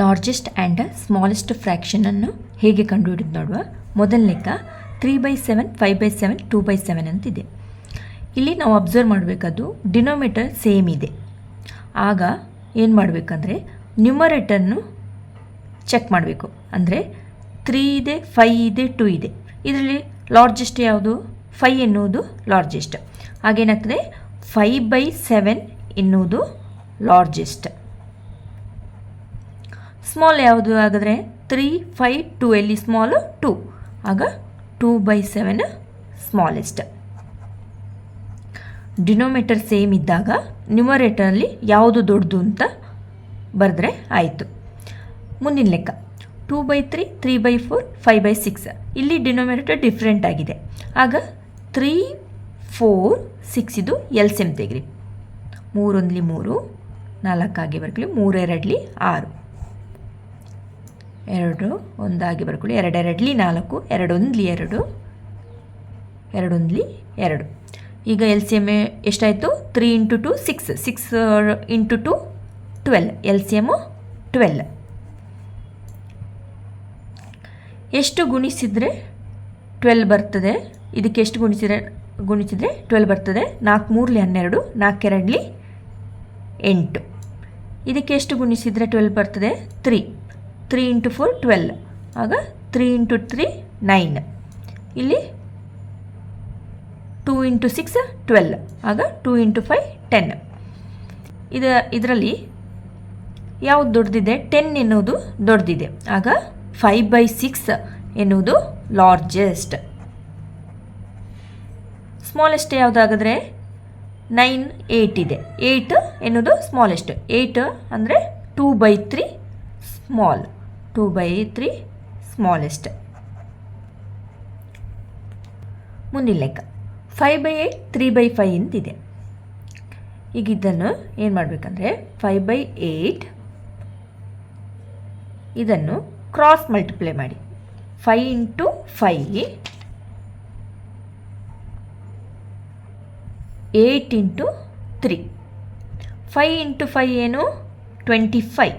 Largest and smallest ಫ್ರ್ಯಾಕ್ಷನನ್ನು ಹೇಗೆ ಕಂಡುಹಿಡಿದು ನೋಡುವ. ಮೊದಲ ಲೆಕ್ಕ 3/7, 5/7, 2/7 ಅಂತಿದೆ. ಇಲ್ಲಿ ನಾವು ಅಬ್ಸರ್ವ್ ಮಾಡಬೇಕಾದ್ದು ಡಿನೋಮಿನೇಟರ್ ಸೇಮ್ ಇದೆ. ಆಗ ಏನು ಮಾಡಬೇಕಂದ್ರೆ ನ್ಯೂಮರೇಟರ್ನು ಚೆಕ್ ಮಾಡಬೇಕು. ಅಂದರೆ 3 ಇದೆ, 5 ಇದೆ, 2 ಇದೆ. ಇದರಲ್ಲಿ ಲಾರ್ಜೆಸ್ಟ್ ಯಾವುದು? 5 ಎನ್ನುವುದು ಲಾರ್ಜೆಸ್ಟ್. ಹಾಗೇನಾಗ್ತದೆ 5/7 ಎನ್ನುವುದು ಲಾರ್ಜೆಸ್ಟ್. ಸ್ಮಾಲ್ ಯಾವುದು? ಹಾಗಾದರೆ 3, 5, 2 ಎಲ್ಲಿ ಸ್ಮಾಲು? 2. ಆಗ 2/7 ಸ್ಮಾಲೆಸ್ಟ್. ಡಿನೋಮಿನೇಟರ್ ಸೇಮ್ ಇದ್ದಾಗ ನ್ಯೂಮರೇಟರಲ್ಲಿ ಯಾವುದು ದೊಡ್ಡದು ಅಂತ ಬರೆದ್ರೆ ಆಯಿತು. ಮುಂದಿನ ಲೆಕ್ಕ 2/3, 3/4, 5/6. ಇಲ್ಲಿ ಡಿನೋಮಿನೇಟರ್ ಡಿಫ್ರೆಂಟ್ ಆಗಿದೆ. ಆಗ 3, 4, 6 ಇದು LCM ತೆಗ್ರಿ. 3 1 3, 4 ಆಗಿ ಬರ್ಕೊಳ್ಳಿ, 3 2 6, 2 1 ಆಗಿ ಬರ್ಕೊಳ್ಳಿ, 2 2 4, 2 1 2, 2 1 2. ಈಗ LCM ಎಷ್ಟಾಯಿತು? 3 × 2 6, 6 × 2 12, LCM 12. ಎಷ್ಟು ಗುಣಿಸಿದರೆ 12 ಬರ್ತದೆ? ಇದಕ್ಕೆ ಎಷ್ಟು ಗುಣಿಸಿದರೆ 12 ಬರ್ತದೆ? 4 3 12, 4 2 8. ಇದಕ್ಕೆ ಎಷ್ಟು ಗುಣಿಸಿದರೆ 12 ಬರ್ತದೆ? 3 × 4 12. ಆಗ 3 × 3 9. ಇಲ್ಲಿ 2 × 6 12. ಆಗ 2 × 5 10. ಇದರಲ್ಲಿ ಯಾವುದು ದೊಡ್ಡದಿದೆ? 10 ಎನ್ನುವುದು ದೊಡ್ಡದಿದೆ. ಆಗ 5/6 ಎನ್ನುವುದು ಲಾರ್ಜೆಸ್ಟ್. ಸ್ಮಾಲೆಸ್ಟ್ ಯಾವುದಾಗಿದ್ರೆ 9 8 ಇದೆ. 8 ಎನ್ನುವುದು ಸ್ಮಾಲೆಸ್ಟ್. 8 ಅಂದರೆ 2/3 ಸ್ಮಾಲ್. 2/3 ಸ್ಮಾಲೆಸ್ಟ್. ಮುಂದಿನ ಲೆಕ್ಕ 5/8, 3/5 ಅಂತಿದೆ. ಈಗ ಇದನ್ನು ಏನು ಮಾಡಬೇಕಂದ್ರೆ 5/8 ಇದನ್ನು ಕ್ರಾಸ್ ಮಲ್ಟಿಪ್ಲೈ ಮಾಡಿ. 5 × 5, 8 × 3. 5 × 5 ಏನು? 25.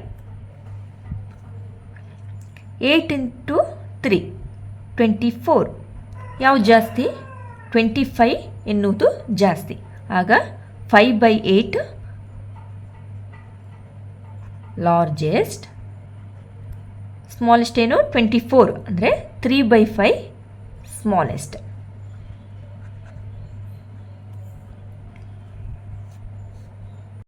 8 × 3 24. ಯಾವುದು ಜಾಸ್ತಿ? 25 ಎನ್ನುವುದು ಜಾಸ್ತಿ. ಆಗ 5/8 ಲಾರ್ಜೆಸ್ಟ್. ಸ್ಮಾಲೆಸ್ಟ್ ಏನು? 24 ಅಂದರೆ 3/5 ಸ್ಮಾಲೆಸ್ಟ್.